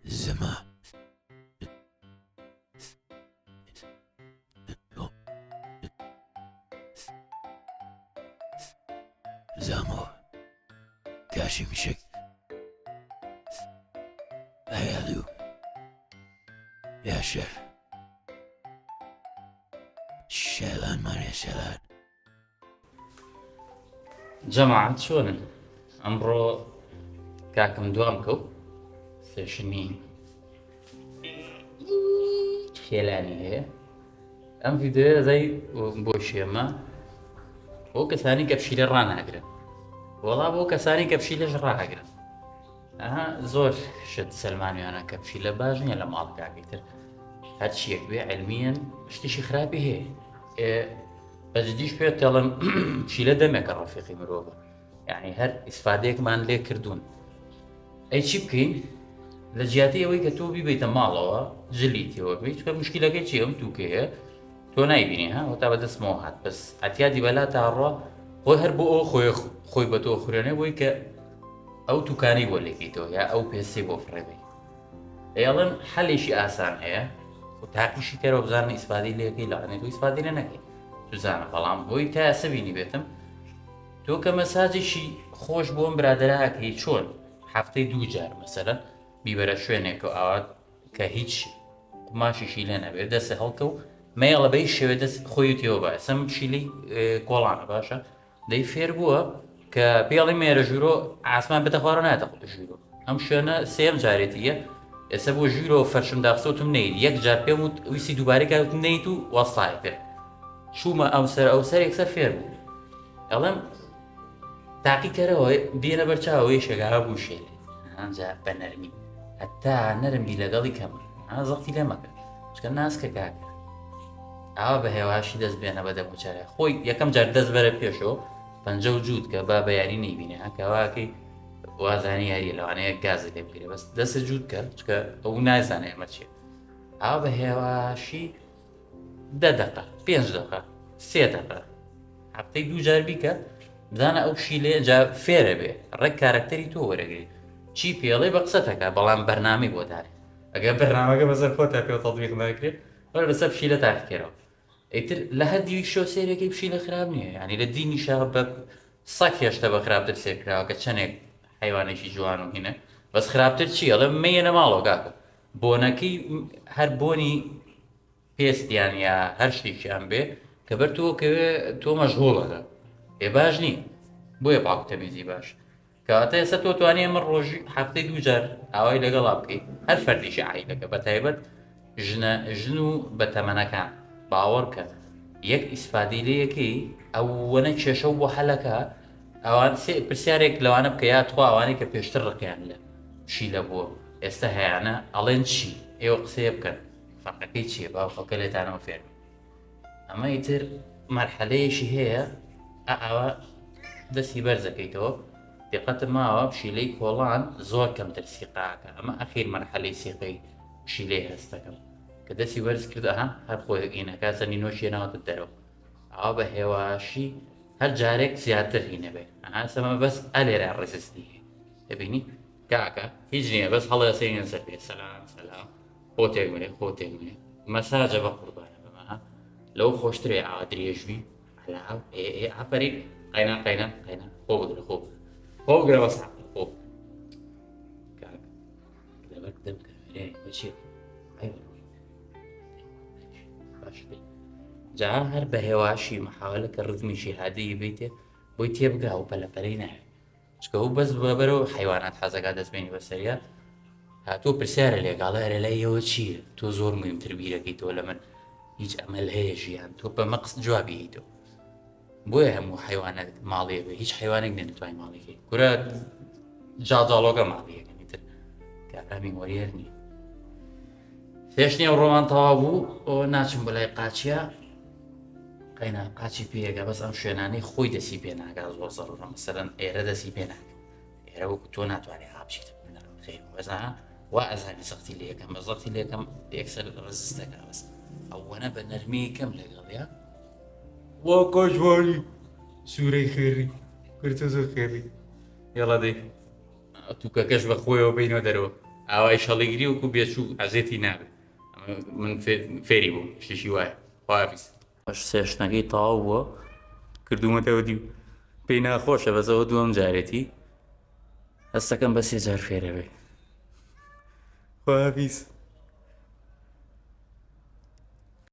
زەمە زامۆ کاشی میشک هەیەڵوو یا شەر شێڵانمانێ شێڵان جەماعەت چۆنن؟ ئەمڕۆ کاکەم دوام کەوت سێشنی خێلانی هەیە. ئەم ڤیدیۆیە دەزای بۆ شێمە بۆ کەسانی کە پشیلە ڕاناگرن، وەڵا بۆ کەسانی کە پشیلەش ڕاگرن. زۆر شت سەلمانویانە کە پشیلە باش نییە لە ماڵ کاکەیتر هەرچی یەک بێ عیلمیەن شتێکی خراپی هەیە. بەجددیش پێت دەڵێم پشیلە دەمێکە ڕەفیقی مرۆڤە، یعنی هەر ئیسفادەیەکمان لێ کردوون. ئەی چی بکەین لە جیاتی ئەوەی کە تۆ بیبیتە ماڵەوە جلیتەوە بیت کە مشکلەکەی چی ئەم تووکەیە تۆ نایبینی هەتا بەدەستمەوە هات بەس ئەتیادی بەلا تاڕۆ خۆی هەر بۆ ئەو خۆی بە تۆ خوێنێ بۆی کە ئەو تووکانی بۆ لێکیتەوە یا ئەو پێسەی بۆ فڕێبی. ئێڵێن حەلێکی ئاسان هەیە و تاقیشی کەرەوە بزانە ئیسفادی لێەکەی لەڵێنێت و ئیسفادی لێ نەکەی بزانە، بەڵام بۆی تا ئەسە بینی بێتم تۆ کە مەساجێکی خۆش بۆم برادەراکەی چۆن هەفتەی 2 جار مەسەرەن بیبەرە شوێنێک و ئاوات کە هیچ قماشیشی لێ نەبێت دەسە هەڵکە و مەیڵە بەی شێوێ دەست خۆی وتیەوە بە ئەسەم پشیلەی کۆڵانە باشە دەی فێر بووە کە پێڵی مێرە ژوورۆ ئاسمان بێتە خوارە ناتەخۆ ژوورۆ ئەم شوێنە سێم جارێتیە ئێستا بۆ ژوورۆ فەرشم داخستۆتم نەیت یەک جار پێم وت ویسی دووبارەی کاتم نەیت و وەستای پێ شومە ئەو سەر یەکسەر فێر بوو. ئەڵێم تاقی کەرەوە دێنە بەرچاوەوەی شێگاها بوو شێلێ ئەنجا بە نەرمی هەتا نەرمی لەگەڵی کەمە زەختی لێ مەکە چکە ناسکە کاکە ئاوا بە هێواشی دەست بێنە بە دەموچارە خۆی یەکەم جار دەست بەرە پێشەوە پەنجە و جووت کە با بە یاری نەیبینێ کەواکەی وازانی یاری لەوانەیە گازە لێ بگرێ بەس دەستە جووت کرد چکە ئەو نازانێ ئەمە چیە. ئاوا بە هێواشی 10 دقە 5 دقە 3 دقە هەفتەی 2 جار بیکە بزانە ئەو پشیلێ جا فێرە بێ ڕێک کارکتەری تۆ وەرەگری چی پێڵێ بە قسەتەکە بەڵام بەرنامی بۆ دارێ ئەگەر بەرنامەکە بەسەر خۆتا پێ تەطبیق ناکرێت لەسەر پشیلە تاقیکەرەوە. ئیتر لە هەردی شۆ سێرەکەی پشیلە خراپ نییە، ینی لە دینی شا بە سەگ هێشتا بە خراپتر سێرکراوە کە چەندێک حیوانێکی جوان و هینە بەس خراپتر چی ئەڵێ مەیەنە ماڵەوە کاکە بۆنەکەی هەر بۆنی پێستیان یا هەر شتێکیان بێ کە بەر تۆکەوێ تۆ مەشغوڵەکە ئێ باش نییە بۆیە پاکتەمیزی باش کەواتە ئێستا تۆ توانێ ئەمە ڕۆژی هەفتەی 2 جار ئاوای لەگەڵا بکەیت هەر فەردیشی عیلەکە بە تایبەت ژن و بەتەمەنەکان باوەڕ کە یەک ئیسفادی لەیەکەی ئەوەنە کێشە بۆ هەلەکە ئەوان پرسیارێک لەوانە بکە یا تخوا ئەوانەی کە پێشتر ڕقیان لە پشیلە بووە ئێستا هەیەانە ئەڵێن چی ئێوە قسەیە بکەن فەرقەکەی چییە باو خەڵکە لێتانەوە فێر ئەمە ئیتر مەرحەلەیەشی هەیە ئەوە دەستی بەرزەکەیتەوە دقەتم ماوە پشیلەی کۆڵان زۆر کەمتر سیقاکە ئەمە ئەخیر مەرحەلەی سیقەی پشیلەی هەستەکەم کە دەستی بەرز کردە هەر خۆیەکەینەکە سەنی نۆشیێنەوەتە دەرەوە ئاوا بە هێواشی هەر جارێک زیاتر هینە بێ ئاسەمە بەس ئەلێرە ڕێسستی دەبینی کاکە هیچ نییە بەس هەڵە سێنە سەر پێ سەلام سەلام خۆتێک منێ خۆتێک منێ مەساجە بە قوربانە بەمە لەو خۆشترێ ئاوا درێژوی هەلاو ئافەری قەینا خۆ بگرە خۆ بگرە بەس خۆ کاک لەبەر دەم کەمێرێ بەچێت جا هەر بە هێواشی مەحاولە کە ڕزمیشی هادەیە بیتێ بۆی تێبگا و پەلەپەلەی ناوێت چکە و بەس بەبەرەوە حیوانات حەزەکە دەستبێنی بەسەریە هاتۆ پرسیارە لێگاڵە هەرە لایەوە چییە تۆ زۆر مهمتر بیرەکەی تۆ لە من هیچ ئەمەل هەیە ژیان تۆ بە مەقسد جوابیتەوە بۆیە هەموو حیوانات ماڵەیە بێ هیچ حیوانێک نێتوانای ماڵێکی گورە جاڵۆگە ماڵیەکەنی تر کارامی وەریەر نیە. پێشنی ئەو ڕۆمان تەواو بوو ئەوە ناچم بەلای قاچیە قەینا قاچی پێگە بەس ئەم شوێنانەی خۆی دەسی پێ ناگا زۆر زەڕورە مەسەرەن ئێرە دەسی پێ ناکە ئێرە وەکو تۆ ناتوانێت هابچیت بەزا وا ئەزانی سەختی لێ یەکەم بە زەختی لێ یەکەم یەکسەر ڕزستەکە بەس ئەوەنە بە نەرمی کەم لەگەڵیا وا کۆژواری سوورەی خێری کورتە زۆر خێری یاڵا دەی تووکەکەش بە خۆیەوە بینەوە دەرەوە ئاوای شەڵیگری وەکو بێچوو ئەزێتی نابێت من فێری بووم شتێکی وایە خواحافیز باش سێشتنەکەی تەواو بووە کردومەتەوە دی و پێی ناخۆشە بەسەوە دووەم جارێتی هەستەکەم بە 3 جار فێرەبێ خواحافیز